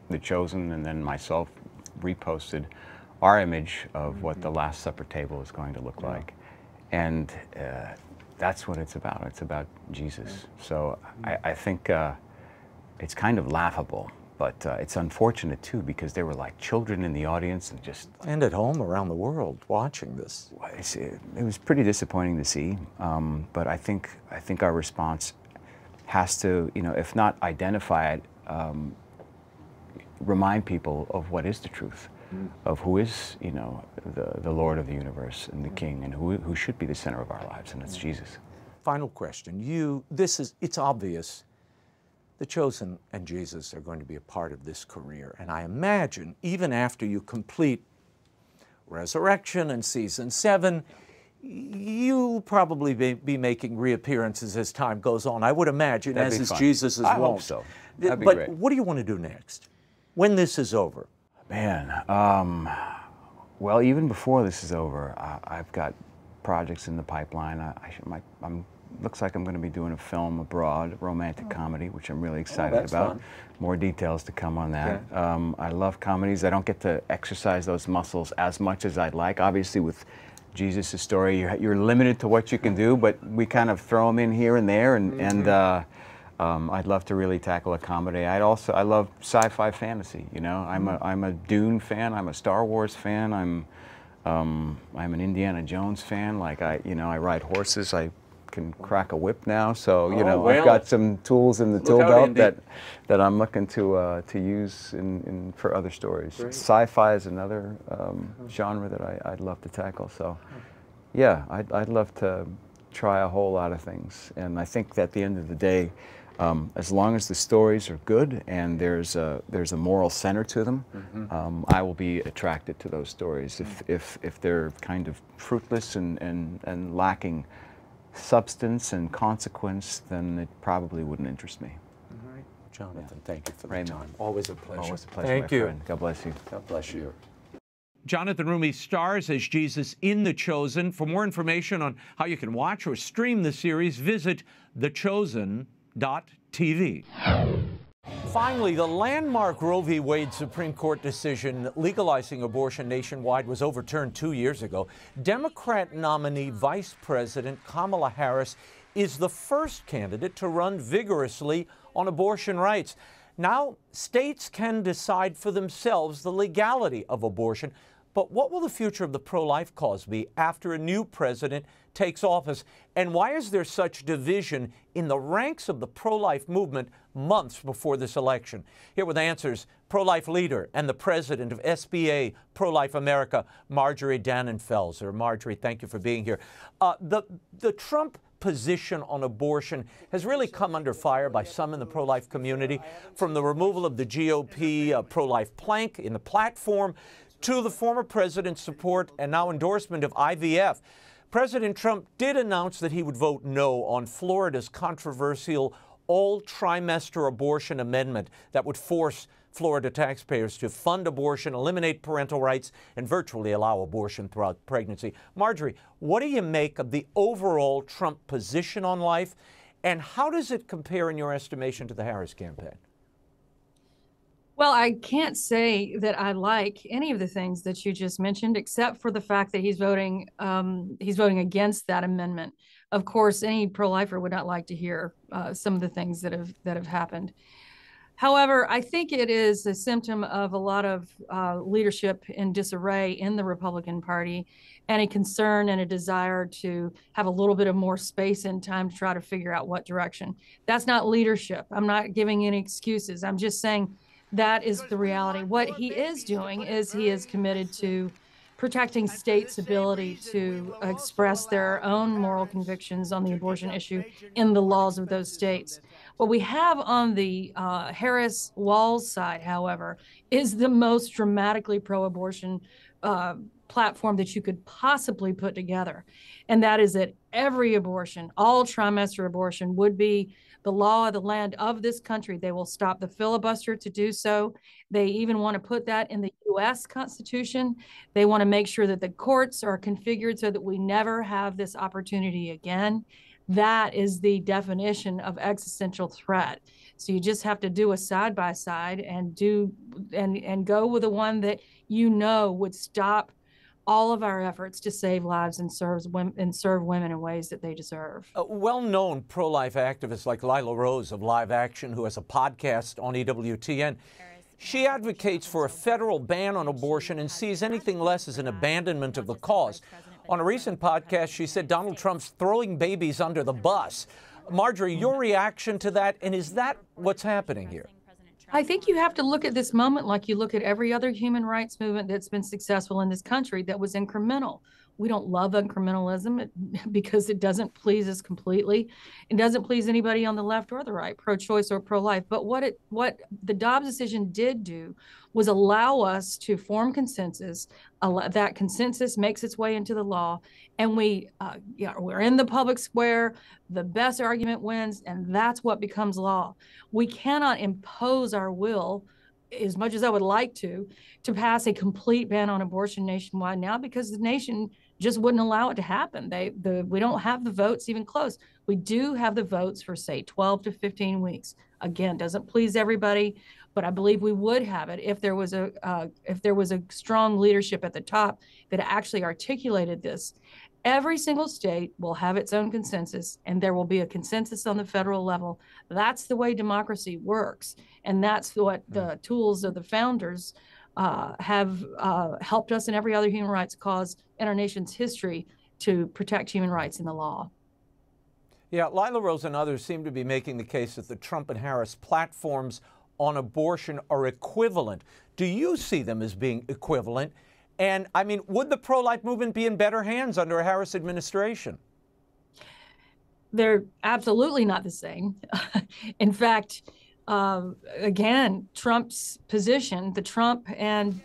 The Chosen and then myself reposted our image of what the Last Supper table is going to look like. And that's what it's about. It's about Jesus. So I think it's kind of laughable, but it's unfortunate too, because there were like children in the audience and at home around the world watching this. It was pretty disappointing to see, but I think our response has to, you know, if not identify it, remind people of what is the truth, of who is, you know, the Lord of the universe and the King, and who should be the center of our lives, and it's Jesus. Final question. It's obvious The Chosen and Jesus are going to be a part of this career, and I imagine even after you complete Resurrection and Season 7, you'll probably be making reappearances as time goes on. I would imagine, as is Jesus' wont. I hope so. That'd be great. But what do you want to do next, when this is over? Man, well, even before this is over, I've got projects in the pipeline. I'm looks like I'm going to be doing a film abroad, a romantic comedy, which I'm really excited about. Fun. More details to come on that. Yeah. I love comedies. I don't get to exercise those muscles as much as I'd like. Obviously, with Jesus' story, you're limited to what you can do, but we kind of throw them in here and there, and I'd love to really tackle a comedy. I love sci-fi fantasy. You know, I'm a Dune fan. I'm a Star Wars fan. I'm an Indiana Jones fan. Like I ride horses. I can crack a whip now. So well, I've got some tools in the tool out, belt that I'm looking to use for other stories. Sci-fi is another genre that I'd love to tackle. So yeah, I'd love to try a whole lot of things. And I think that at the end of the day, as long as the stories are good and there's a moral center to them, I will be attracted to those stories. If they're kind of fruitless and lacking substance and consequence, then it probably wouldn't interest me. All right, Jonathan, thank you for the Raymond, time. Always a pleasure. Always a pleasure, Thank my you. friend. God bless you. God bless you. Jonathan Roumie stars as Jesus in The Chosen. For more information on how you can watch or stream the series, visit thechosen.tv. Finally, the landmark Roe v. Wade Supreme Court decision legalizing abortion nationwide was overturned 2 years ago. Democrat nominee Vice President Kamala Harris is the first candidate to run vigorously on abortion rights. Now, states can decide for themselves the legality of abortion. But what will the future of the pro-life cause be after a new president takes office? And why is there such division in the ranks of the pro-life movement months before this election? Here with answers, pro-life leader and the president of SBA Pro-Life America, Marjorie Dannenfelser. Marjorie, thank you for being here. The Trump position on abortion has really come under fire by some in the pro-life community, from the removal of the GOP pro-life plank in the platform to the former president's support and now endorsement of IVF. President Trump did announce that he would vote no on Florida's controversial all-trimester abortion amendment that would force Florida taxpayers to fund abortion, eliminate parental rights, and virtually allow abortion throughout pregnancy. Marjorie, what do you make of the overall Trump position on life, and how does it compare in your estimation to the Harris campaign? Well, I can't say that I like any of the things that you just mentioned, except for the fact that he's voting against that amendment. Of course, any pro-lifer would not like to hear some of the things that have happened. However, I think it is a symptom of a lot of leadership in disarray in the Republican Party, and a concern and a desire to have a little bit of more space and time to try to figure out what direction. That's not leadership. I'm not giving any excuses. I'm just saying that is the reality. What he is doing is he is committed to protecting states' ability to express their own moral convictions on the abortion issue in the laws of those states. What we have on the Harris-Walz side, however, is the most dramatically pro-abortion platform that you could possibly put together. And that is that every abortion, all trimester abortion, would be the law of the land of this country. They will stop the filibuster to do so. They even want to put that in the U.S. Constitution. They want to make sure that the courts are configured so that we never have this opportunity again. That is the definition of existential threat. So you just have to do a side-by-side and go with the one that you know would stop all of our efforts to save lives and serve women in ways that they deserve. Well-known pro-life activists like Lila Rose of Live Action, who has a podcast on EWTN, she advocates for a federal ban on abortion and sees anything less as an abandonment of the cause. On a recent podcast, she said Donald Trump's throwing babies under the bus. Marjorie, your reaction to that, and is that what's happening here? I think you have to look at this moment like you look at every other human rights movement that's been successful in this country that was incremental. We don't love incrementalism because it doesn't please us completely. It doesn't please anybody on the left or the right, pro-choice or pro-life. But what the Dobbs decision did do was allow us to form consensus. That consensus makes its way into the law, and we're in the public square. The best argument wins, and that's what becomes law. We cannot impose our will, as much as I would like to pass a complete ban on abortion nationwide now, because the nation just wouldn't allow it to happen. We don't have the votes even close. We do have the votes for, say, 12 to 15 weeks. Again, doesn't please everybody, but I believe we would have it if there was a strong leadership at the top that actually articulated this. Every single state will have its own consensus, and there will be a consensus on the federal level. That's the way democracy works, and that's what the tools of the founders have helped us in every other human rights cause in our nation's history to protect human rights in the law. Yeah, Lila Rose and others seem to be making the case that the Trump and Harris platforms on abortion are equivalent. Do you see them as being equivalent? And I mean, would the pro-life movement be in better hands under a Harris administration? They're absolutely not the same. In fact, again, Trump's position, the Trump and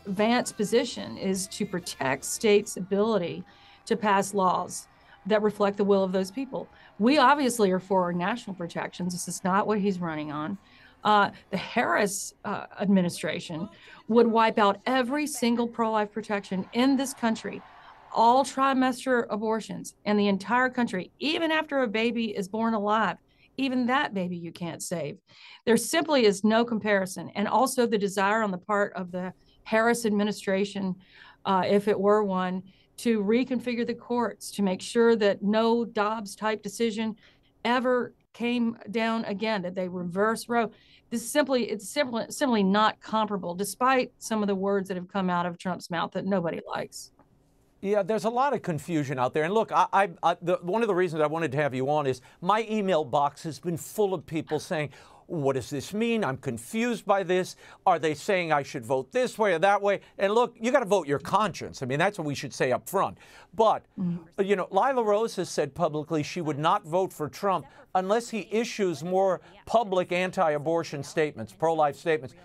Vance position, is to protect states' ability to pass laws that reflect the will of those people. We obviously are for national protections. This is not what he's running on. The Harris administration would wipe out every single pro-life protection in this country, all trimester abortions in the entire country, even after a baby is born alive. Even that baby you can't save. There simply is no comparison. And also the desire on the part of the Harris administration, if it were one, to reconfigure the courts to make sure that no Dobbs-type decision ever came down again, that they reverse Roe. It's simply not comparable, despite some of the words that have come out of Trump's mouth that nobody likes. Yeah, there's a lot of confusion out there. And look, one of the reasons I wanted to have you on is my email box has been full of people saying, what does this mean? I'm confused by this. Are they saying I should vote this way or that way? And look, you got to vote your conscience. I mean, that's what we should say up front. But, you know, Lila Rose has said publicly she would not vote for Trump unless he issues more public anti-abortion statements, pro-life statements.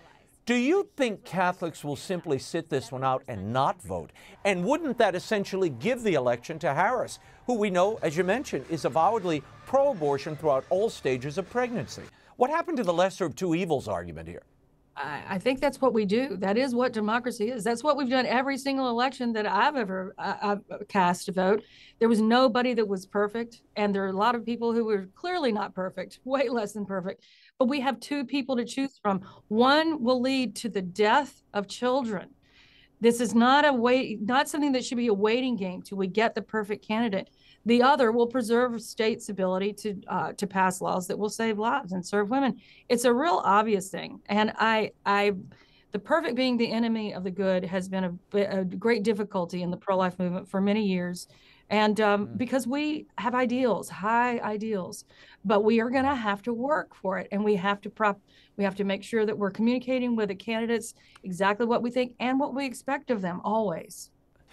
Do you think Catholics will simply sit this one out and not vote? And wouldn't that essentially give the election to Harris, who we know, as you mentioned, is avowedly pro-abortion throughout all stages of pregnancy? What happened to the lesser of two evils argument here? I think that's what we do. That is what democracy is. That's what we've done every single election that I've ever cast a vote. There was nobody that was perfect, and there are a lot of people who were clearly not perfect, way less than perfect. But we have two people to choose from. One will lead to the death of children. This is not something that should be a waiting game till we get the perfect candidate. The other will preserve states' ability to pass laws that will save lives and serve women. It's a real obvious thing. And the perfect being the enemy of the good has been a great difficulty in the pro-life movement for many years. And because we have ideals, high ideals, but we are going to have to work for it. And we have to make sure that we're communicating with the candidates exactly what we think and what we expect of them always.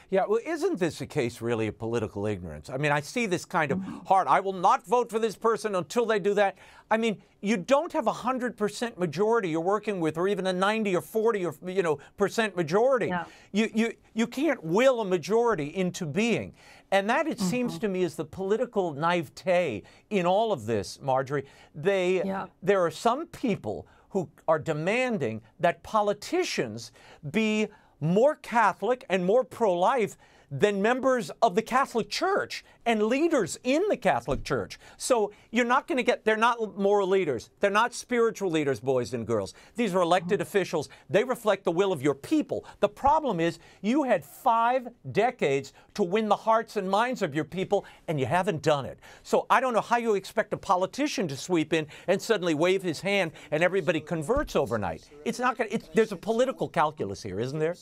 Yeah, well, isn't this a case really of political ignorance? I mean, I see this kind of hard, I will not vote for this person until they do that. I mean, you don't have 100% majority you're working with, or even a 90 or 40 or percent majority. Yeah. You can't will a majority into being. And that, it seems to me, is the political naivete in all of this, Marjorie. There are some people who are demanding that politicians be more Catholic and more pro-life than members of the Catholic Church and leaders in the Catholic Church. So you're not going to get, they're not moral leaders. They're not spiritual leaders, boys and girls. These are elected officials. They reflect the will of your people. The problem is you had 5 decades to win the hearts and minds of your people, and you haven't done it. So I don't know how you expect a politician to sweep in and suddenly wave his hand and everybody converts overnight. It's not going to, there's a political calculus here, isn't there?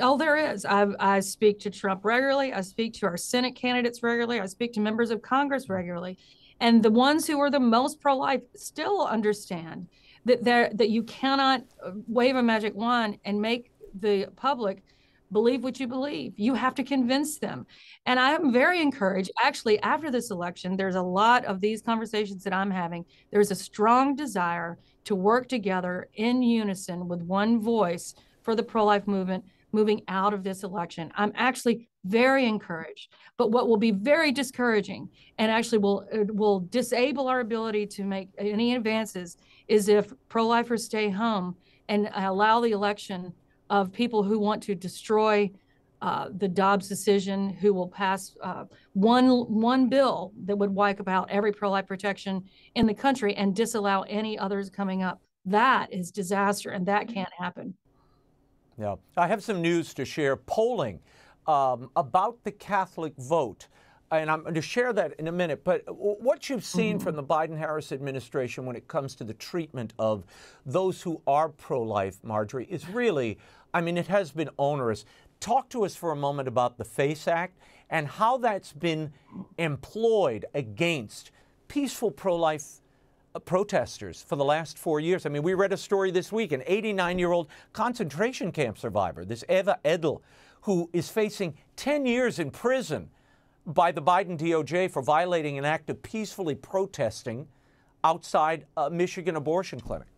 Oh, there is. I speak to Trump regularly. I speak to our Senate candidates regularly. I speak to members of Congress regularly. And the ones who are the most pro-life still understand that you cannot wave a magic wand and make the public believe what you believe. You have to convince them. And I am very encouraged. Actually, after this election, there's a lot of these conversations that I'm having. There's a strong desire to work together in unison with one voice for the pro-life movement moving out of this election. I'm actually very encouraged. But what will be very discouraging and actually will disable our ability to make any advances is if pro-lifers stay home and allow the election of people who want to destroy the Dobbs decision, who will pass one bill that would wipe out every pro-life protection in the country and disallow any others coming up. That is disaster, and that can't happen. Yeah, I have some news to share. Polling about the Catholic vote, and I'm going to share that in a minute, but what you've seen from the Biden-Harris administration when it comes to the treatment of those who are pro-life, Marjorie, is really, I mean, it has been onerous. Talk to us for a moment about the FACE Act and how that's been employed against peaceful pro-life protesters for the last 4 years. I mean, we read a story this week, an 89-year-old concentration camp survivor, this Eva Edel, who is facing 10 years in prison by the Biden DOJ for violating an act of peacefully protesting outside a Michigan abortion clinic.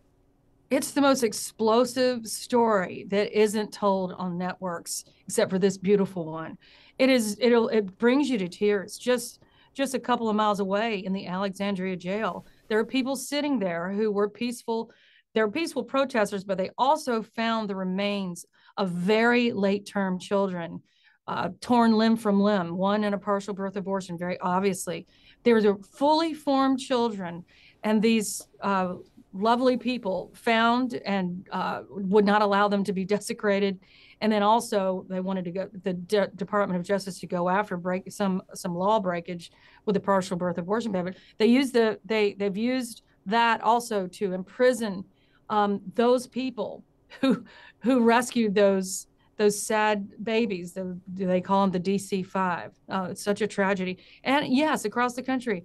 It's the most explosive story that isn't told on networks, except for this beautiful one. It brings you to tears. Just a couple of miles away in the Alexandria jail, there are people sitting there who were peaceful. They're peaceful protesters, but they also found the remains of very late-term children, torn limb from limb, one in a partial birth abortion, very obviously. There were fully formed children, and these lovely people found and would not allow them to be desecrated. And then also they wanted to go, the Department of Justice, to go after some law breakage with the partial birth abortion ban. But they've used that also to imprison those people who rescued those sad babies. They call them the DC-5. It's such a tragedy. And yes, across the country,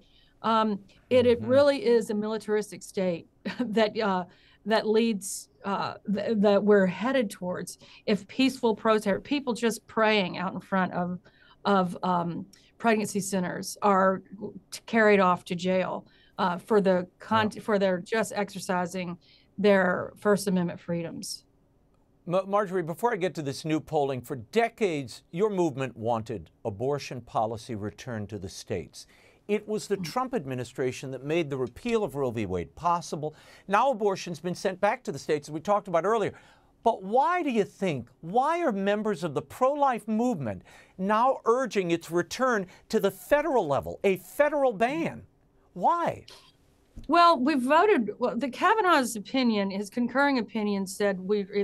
it really is a militaristic state that leads that we're headed towards. If peaceful protest, people just praying out in front of pregnancy centers are carried off to jail for their just exercising their First Amendment freedoms. Marjorie, before I get to this new polling, for decades, your movement wanted abortion policy returned to the states. It was the Trump administration that made the repeal of Roe v. Wade possible. Now abortion's been sent back to the states, as we talked about earlier. But why do you think, why are members of the pro-life movement now urging its return to the federal level, a federal ban? Why? Well, we voted. Well, the Kavanaugh's opinion, his concurring opinion, said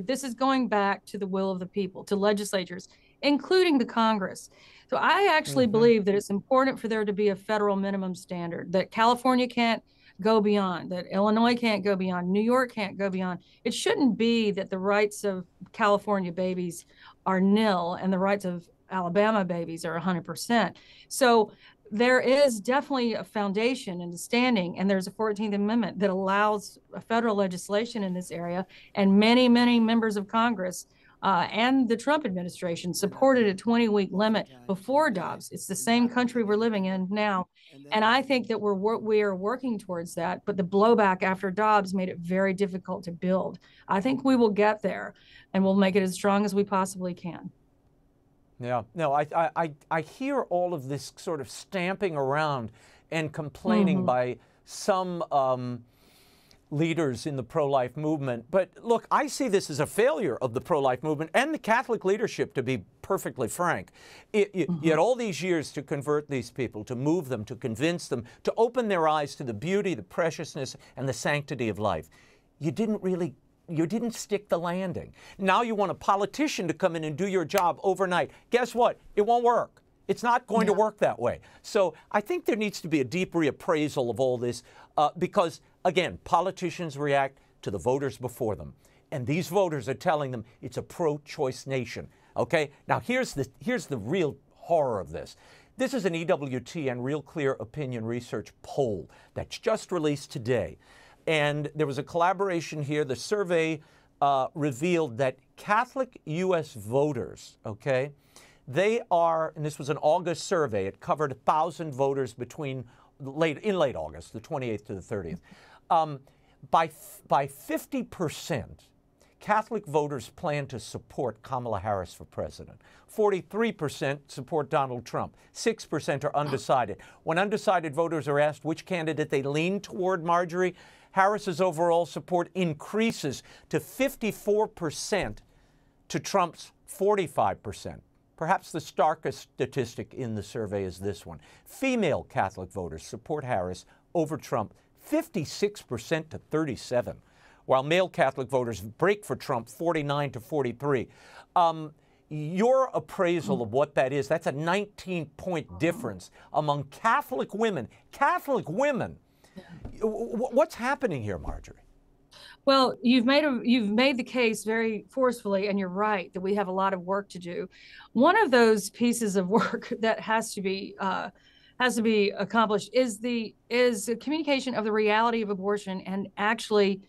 this is going back to the will of the people, to legislatures, including the Congress. So I actually believe that it's important for there to be a federal minimum standard, that California can't go beyond, that Illinois can't go beyond, New York can't go beyond. It shouldn't be that the rights of California babies are nil and the rights of Alabama babies are 100%. So there is definitely a foundation and a standing, and there's a 14th Amendment that allows federal legislation in this area, and many, many members of Congress and the Trump administration supported a 20-week limit before Dobbs. It's the same country we're living in now. And I think that we are working towards that, but the blowback after Dobbs made it very difficult to build. I think we will get there, and we'll make it as strong as we possibly can. Yeah, no, I hear all of this sort of stamping around and complaining by some leaders in the pro-life movement. But look, I see this as a failure of the pro-life movement and the Catholic leadership, to be perfectly frank. You had all these years to convert these people, to move them, to convince them, to open their eyes to the beauty, the preciousness, and the sanctity of life. You didn't stick the landing. Now you want a politician to come in and do your job overnight. Guess what? It won't work. It's not going to work that way. So I think there needs to be a deep reappraisal of all this because, again, politicians react to the voters before them. And these voters are telling them it's a pro-choice nation. Okay? Now here's the real horror of this. This is an EWTN Real Clear Opinion Research poll that's just released today. And there was a collaboration here. The survey revealed that Catholic U.S. voters, okay, they are, and this was an August survey, it covered 1,000 voters between in late August, the 28th to the 30th. By 50%, Catholic voters plan to support Kamala Harris for president. 43% support Donald Trump. 6% are undecided. When undecided voters are asked which candidate they lean toward, Marjorie, Harris's overall support increases to 54% to Trump's 45%. Perhaps the starkest statistic in the survey is this one. Female Catholic voters support Harris over Trump 56% to 37%, while male Catholic voters break for Trump 49 to 43. Your appraisal of what that is, that's a 19-point difference among Catholic women. Catholic women. What's happening here, Marjorie? Well, you've made the case very forcefully, and you're right that we have a lot of work to do. One of those pieces of work that has to be accomplished is the communication of the reality of abortion and actually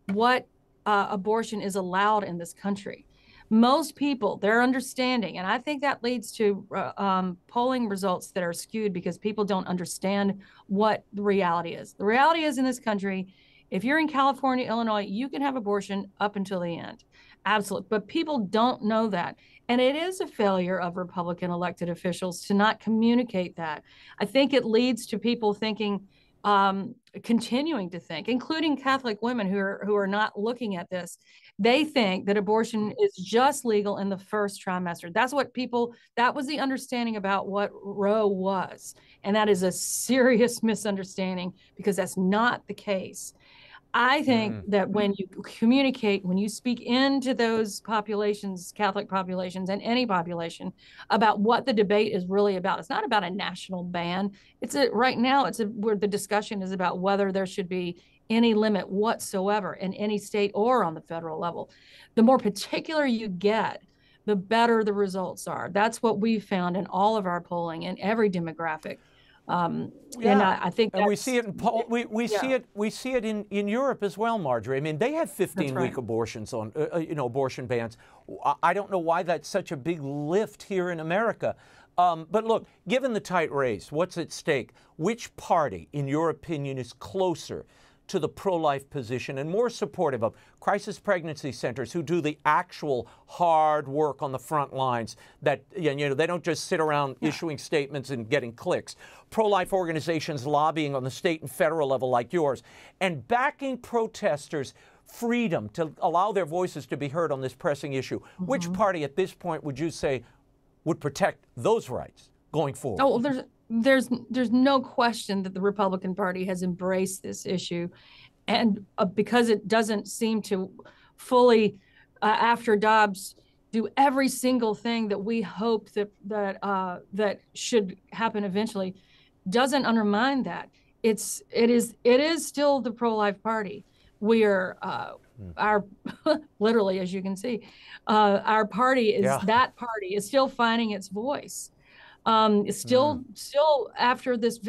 what abortion is allowed in this country. Most people, their understanding, and I think that leads to polling results that are skewed because people don't understand what the reality is. The reality is in this country, if you're in California, Illinois, you can have abortion up until the end. Absolutely. But people don't know that. And it is a failure of Republican elected officials to not communicate that. I think it leads to people thinking, continuing to think, including Catholic women who are not looking at this. They think that abortion is just legal in the first trimester. That was the understanding about what Roe was. And that is a serious misunderstanding because that's not the case. I think that when you communicate, when you speak into those populations, Catholic populations and any population, about what the debate is really about, it's not about a national ban. Right now, where the discussion is about whether there should be any limit whatsoever in any state or on the federal level. The more particular you get, the better the results are. That's what we've found in all of our polling in every demographic. And I think, and we see it in we see it in Europe as well, Marjorie. I mean, they have 15-week abortions on abortion bans. I don't know why that's such a big lift here in America. But look, given the tight race, what's at stake? Which party, in your opinion, is closer to the pro-life position and more supportive of crisis pregnancy centers who do the actual hard work on the front lines, that they don't just sit around issuing statements and getting clicks, pro-life organizations lobbying on the state and federal level like yours, and backing protesters' freedom to allow their voices to be heard on this pressing issue? Which party at this point would you say would protect those rights going forward? Oh, there's no question that the Republican Party has embraced this issue, and because it doesn't seem to fully, after Dobbs, do every single thing that we hope that should happen eventually, doesn't undermine that. It is still the pro-life party. We are literally, as you can see, our party is that party is still finding its voice. It's still after this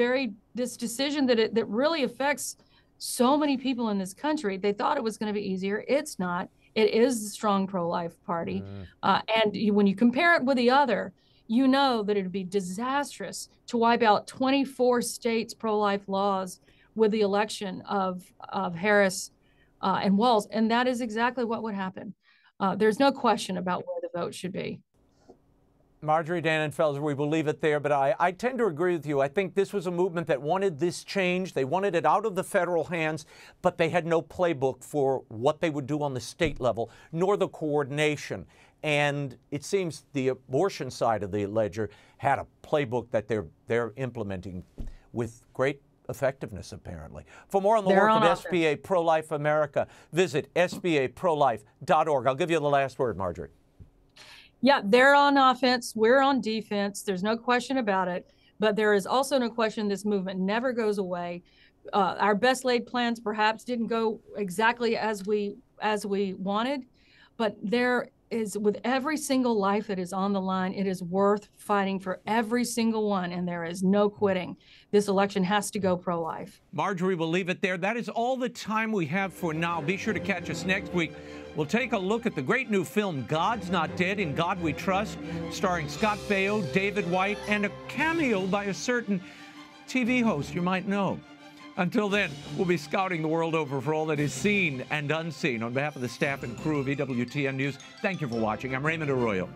decision that really affects so many people in this country. They thought it was going to be easier. It's not. It is the strong pro-life party. And when you compare it with the other, you know that it would be disastrous to wipe out 24 states' pro-life laws with the election of Harris and Walz. And that is exactly what would happen. There's no question about where the vote should be. Marjorie Dannenfelser, we will leave it there, but I tend to agree with you. I think this was a movement that wanted this change. They wanted it out of the federal hands, but they had no playbook for what they would do on the state level, nor the coordination. And it seems the abortion side of the ledger had a playbook that they're implementing with great effectiveness, apparently. For more on the work of SBA Pro-Life America, visit sbaprolife.org. I'll give you the last word, Marjorie. Yeah, they're on offense. We're on defense. There's no question about it. But there is also no question this movement never goes away. Our best laid plans perhaps didn't go exactly as we wanted, but there is, with every single life that is on the line, it is worth fighting for every single one, and there is no quitting. This election has to go pro-life. Marjorie, we'll leave it there. That is all the time we have for now. Be sure to catch us next week. We'll take a look at the great new film, God's Not Dead, In God We Trust, starring Scott Baio, David White, and a cameo by a certain TV host you might know. Until then, we'll be scouting the world over for all that is seen and unseen. On behalf of the staff and crew of EWTN News, thank you for watching. I'm Raymond Arroyo.